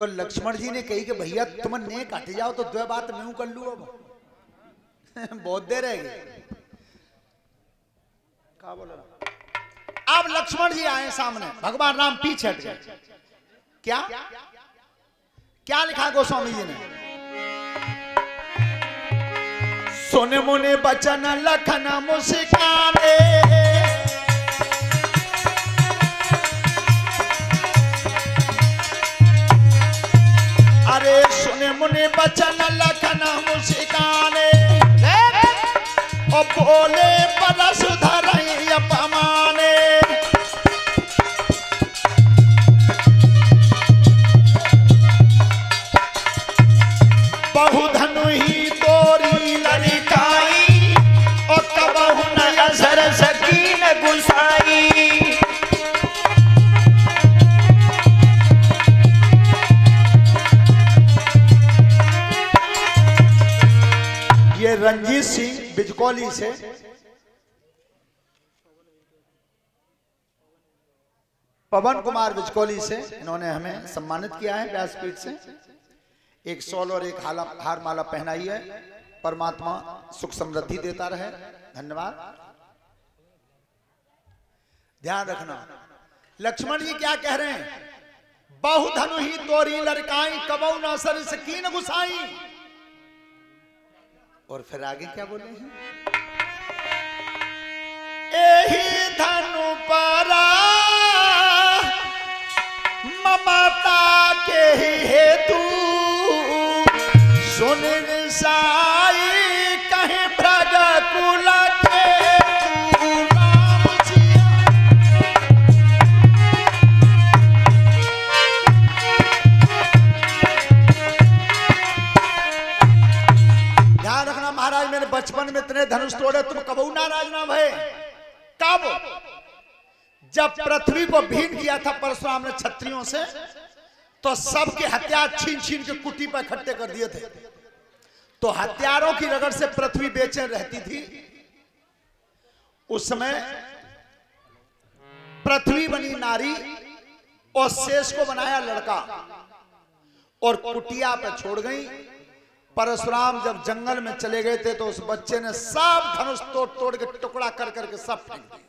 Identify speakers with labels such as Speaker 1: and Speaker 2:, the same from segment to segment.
Speaker 1: तो लक्ष्मण जी ने कही कि भैया तुम नेक हट जाओ तो दो बात मैं कर लू। अब बहुत देर है क्या बोला। अब लक्ष्मण जी आए सामने, भगवान राम पीछे हट गए। क्या क्या लिखा गोस्वामी जी ने, सुन मुनि बचन लखन मुस्काने, अरे सुन मुनि बचन लखन मुस्काने, और बोले परशुधर अपमाने, बहुधनु ही तोरी ललिकाई, और कबहु न असर सकीन गुसाई। ये रणजीत सिंह बिजकौली से पवन कुमार बिजकौली से इन्होंने हमें सम्मानित किया है व्यासपीठ से। एक शॉल और एक हार माला पहनाई है। परमात्मा सुख समृद्धि देता रहे। धन्यवाद। ध्यान रखना लक्ष्मण जी क्या कह रहे हैं, बहुधनु ही तोरी लड़काई, कबहु न असर सकीन गुसाई। और फिर आगे क्या बोले हैं, एही धनु परा ममता के हेतु, सुन साई कहीं भ्रग कुल के राम जिया। ध्यान रखना महाराज, मेरे बचपन में इतने धनुष तोड़े, तुम कबहू नाराज ना भय। कब? जब पृथ्वी को भीन किया था परशुराम ने क्षत्रियों से, तो सबके हथियार छीन छीन के कुटी पर इकट्ठे कर दिए थे। तो हथियारों की रगड़ से पृथ्वी बेचैन रहती थी। उस समय पृथ्वी बनी नारी और शेष को बनाया लड़का, और कुटिया पे छोड़ गई। परशुराम जब जंगल में चले गए थे तो उस बच्चे ने सब धनुष तोड़ तोड़ के टुकड़ा कर करके सब फेंक दिए।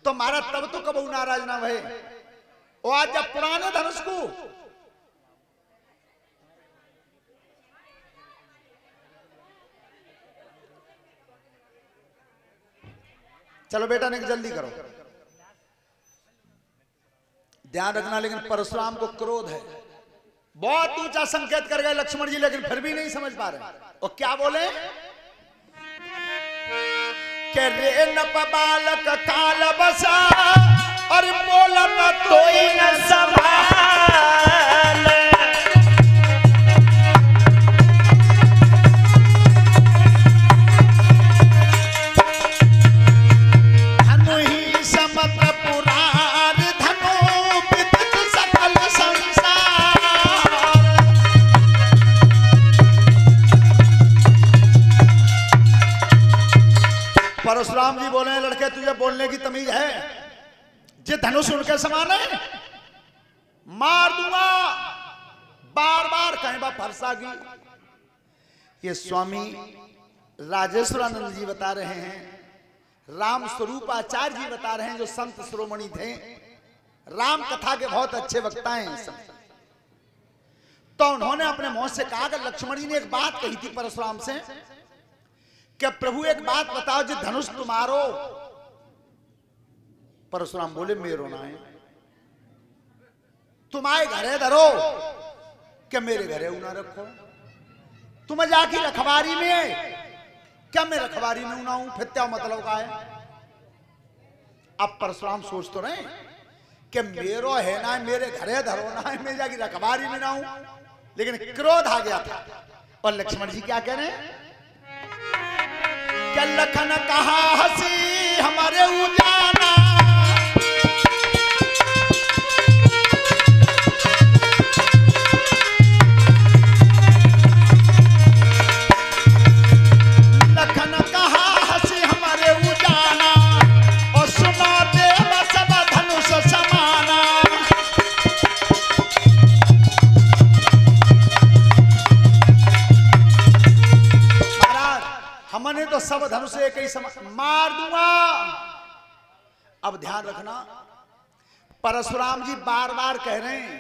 Speaker 1: तो मारा तब तो कबहू नाराज ना भय। और आज जब पुराने धनुष को चलो बेटा ने जल्दी करो, ध्यान रखना। लेकिन परशुराम को क्रोध है, बहुत ऊंचा संकेत कर गए लक्ष्मण जी, लेकिन फिर भी नहीं समझ पा रहे। और क्या बोले के रे नप बालक काल बसा, और बोलत तोई न संभाल। धनु ही समत्र पुराण, धनु विदित सकल संसार। परशुराम जी बोले, लड़के तुझे बोलने की तमीज है? जे धनुष उनके समान है, मार दूंगा। बार बार कहीं बा फरसागी। ये स्वामी राजेश्वरानंद जी बता रहे हैं, राम स्वरूप आचार्य जी बता रहे हैं, जो संत शिरोमणि थे, राम कथा के बहुत अच्छे वक्ता हैं संत। तो उन्होंने अपने मुंह से कहा कि लक्ष्मण जी ने एक बात कही थी परशुराम से, क्या प्रभु एक बात बताओ, जो धनुष तुम्हारो? परशुराम बोले मेरो ना है, तुम्हारे घरे धरो, क्या मेरे घरे उना रखो? तुम जाके रखवारी में, क्या मैं रखवारी में उना हूं? फिर क्या मतलब का है? अब परशुराम सोच तो रहे कि मेरो है ना, मेरे घरे धरो ना है, मैं जाके रखवारी में ना हूं। लेकिन क्रोध आ गया था। और लक्ष्मण जी क्या कह रहे हैं, क्या लखन कहा हंसी हमारे उजाना, लखन कहा हंसी हमारे उजाना, और सुना देव सब धनुष समाना। सब धनुष एक ही समान, मार दूंगा। अब ध्यान रखना, परशुराम जी बार बार कह रहे हैं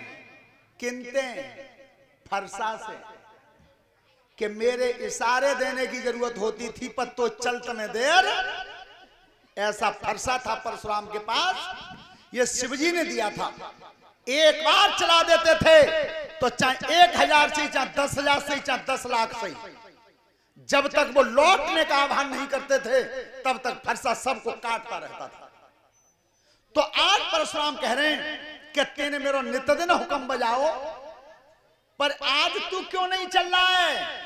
Speaker 1: किनते फरसा से कि मेरे इशारे देने की जरूरत होती थी पर तो चलत में देर। ऐसा फरसा था परशुराम के पास, ये शिवजी ने दिया था। एक बार चला देते थे तो चाहे 1000 से, चाहे 10,000 से, चाहे 10 लाख से, जब तक वो लौटने का आह्वान नहीं करते थे तब तक फरसा सबको काटता रहता था। तो आज परशुराम कह रहे हैं कि तेने मेरा नित्य दिन हुक्म बजाओ, पर आज तू क्यों नहीं चल रहा है?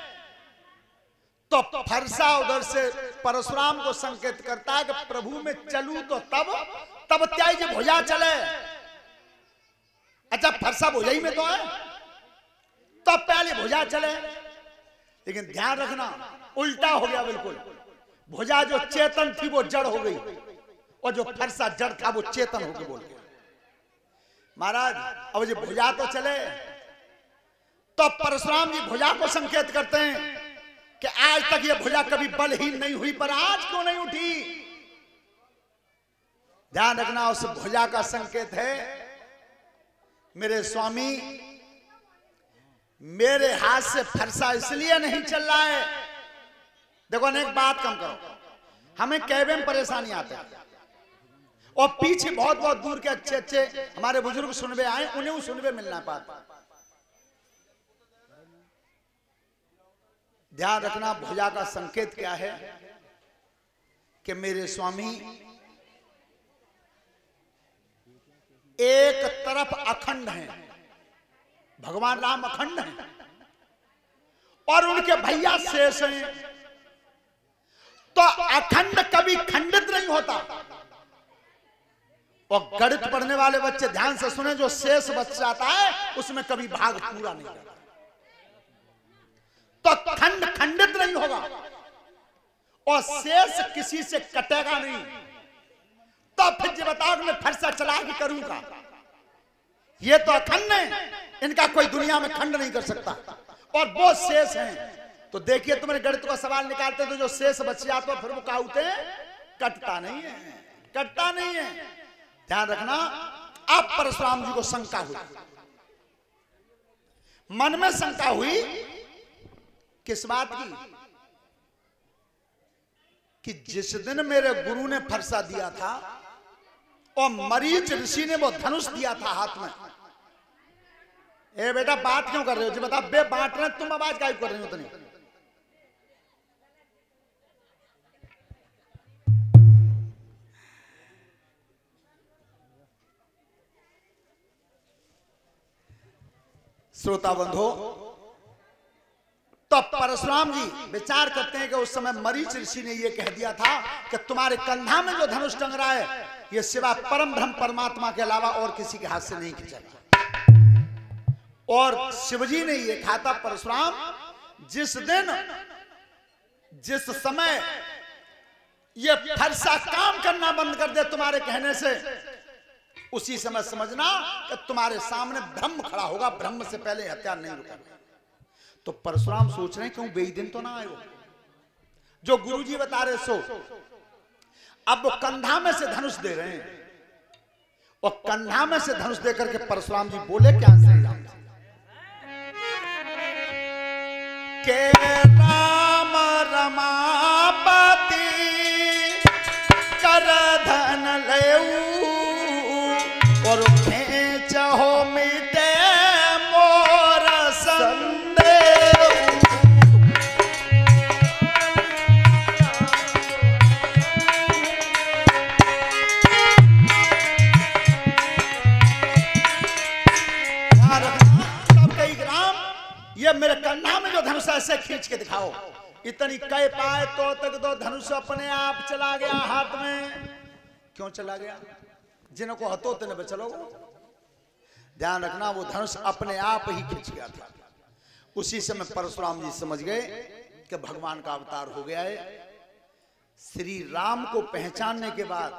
Speaker 1: तो फरसा उधर से परशुराम को संकेत करता है कि प्रभु में चलूं तो तब त्याज भुजा चले। अच्छा, फरसा भुजा ही में तो है, तब पहले भुजा चले। लेकिन ध्यान रखना, उल्टा हो गया बिल्कुल। भुजा जो चेतन थी वो जड़ हो गई, और जो फरसा जड़ था वो चेतन होकर बोल गया। महाराज अब ये भुजा तो चले, तो परशुराम जी भुजा को संकेत करते हैं कि आज तक ये भुजा कभी बलहीन नहीं हुई, पर आज क्यों नहीं उठी? ध्यान रखना, उस भुजा का संकेत है मेरे स्वामी, मेरे हाथ से फरसा इसलिए नहीं चल रहा है। देखो, अनेक बात कम करो, हमें कैबे में परेशानी आते हैं, और पीछे बहुत बहुत दूर के अच्छे अच्छे हमारे बुजुर्ग सुनवे आए, उन्हें सुनवे मिलना पाता। ध्यान रखना, भुजा का संकेत क्या है कि मेरे स्वामी एक तरफ अखंड हैं, भगवान राम अखंड हैं, और उनके भैया शेष हैं। तो अखंड कभी खंडित नहीं होता। और गणित पढ़ने वाले बच्चे ध्यान से सुने, जो शेष बच जाता है उसमें कभी भाग पूरा नहीं होता। तो खंड खंडित नहीं होगा, और शेष किसी से कटेगा नहीं। तो फिर जो बताओ मैं फरसा चला के करूंगा, ये तो अखंड है, इनका कोई दुनिया में खंड नहीं कर सकता, और वो शेष हैं। तो देखिए, तुम्हारे गणित का सवाल निकालते तो जो शेष बच जाता फिर वो कहते हैं कटता नहीं है, कटता नहीं है। ध्यान रखना, अब परशुराम जी को शंका हुई, मन में शंका हुई, किस बात की? कि जिस दिन मेरे गुरु ने फरसा दिया था और मरीच ऋषि ने वो धनुष दिया था हाथ में। ए बेटा, बात क्यों कर रहे हो जी? बता, बे बांट रहे, तुम आवाज क्या कर रहे हो? उतनी श्रोता बंधो, तो परशुराम जी विचार करते हैं कि उस समय मरीच ऋषि ने यह कह दिया था कि तुम्हारे कंधा में जो धनुष टंग रहा है यह सिवा परम ब्रह्म परमात्मा के अलावा और किसी के हाथ से नहीं खींचेगा। और शिवजी ने यह कहा था, परशुराम जिस दिन जिस समय यह फरसा काम करना बंद कर दे तुम्हारे कहने से, उसी समय समझना कि तुम्हारे सामने ब्रह्म खड़ा होगा, ब्रह्म से पहले हत्यार नहीं रुकेगा। तो परशुराम सोच रहे हैं क्यों बेई दिन तो ना आयो, जो गुरुजी बता रहे सो। अब वो कंधा में से धनुष दे रहे हैं, और कंधा में से धनुष दे करके परशुराम जी बोले क्या? श्री राम के राम रमापति कर धन लेऊ, और चहो मिटे मोर संदेह। ये मेरे कंधा में जो धनुष ऐसे खींच के दिखाओ। इतनी कह पाए तो तक तो धनुष अपने आप चला गया हाथ में। क्यों चला गया? जिनको हतो तेने बचलो। ध्यान रखना, वो धनुष अपने आप ही खींच गया था। उसी समय परशुराम जी समझ गए कि भगवान का अवतार हो गया है। श्री राम को पहचानने के बाद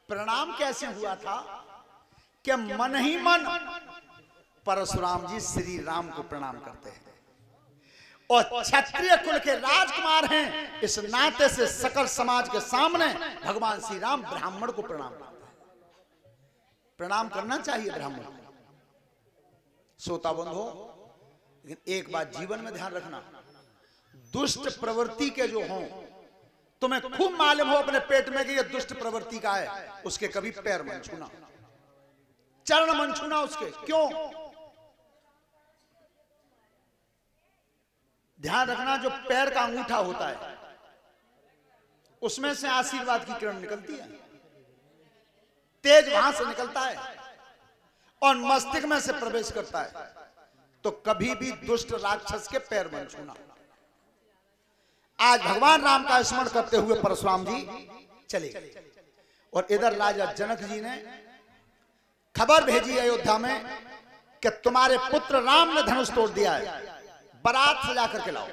Speaker 1: प्रणाम कैसे हुआ था कि मन ही मन परशुराम जी श्री राम को प्रणाम करते हैं। और क्षत्रिय कुल के राजकुमार हैं। इस नाते से सकल समाज के सामने भगवान श्री राम ब्राह्मण को प्रणाम करते हैं। प्रणाम करना चाहिए ब्राह्मण को। श्रोता बंधो, लेकिन एक बात जीवन में ध्यान रखना, दुष्ट प्रवृत्ति के जो हों, तुम्हें खूब मालूम हो अपने पेट में कि ये दुष्ट प्रवृत्ति का है, उसके कभी पैर मत छूना, चरण मत छूना उसके। क्यों? ध्यान रखना, जो पैर का अंगूठा होता है उसमें से आशीर्वाद की किरण निकलती है, तेज वहां से निकलता है और मस्तिष्क में से प्रवेश करता है। तो कभी भी दुष्ट राक्षस के पैर मत छूना। आज भगवान राम का स्मरण करते हुए परशुराम जी चले गए और इधर राजा जनक जी ने खबर भेजी अयोध्या में कि तुम्हारे पुत्र राम ने धनुष तोड़ दिया है, बारात सजा करके लाओ।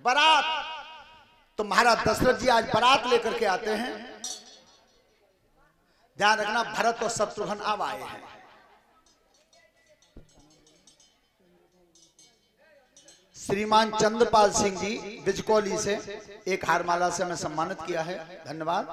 Speaker 1: बारात तो महाराज दशरथ जी आज बारात लेकर के आते हैं। ध्यान रखना, भरत और शत्रुघ्न अब आए हैं। श्रीमान चंद्रपाल सिंह जी बिजकौली से एक हारमाला से हमें सम्मानित किया है, धन्यवाद।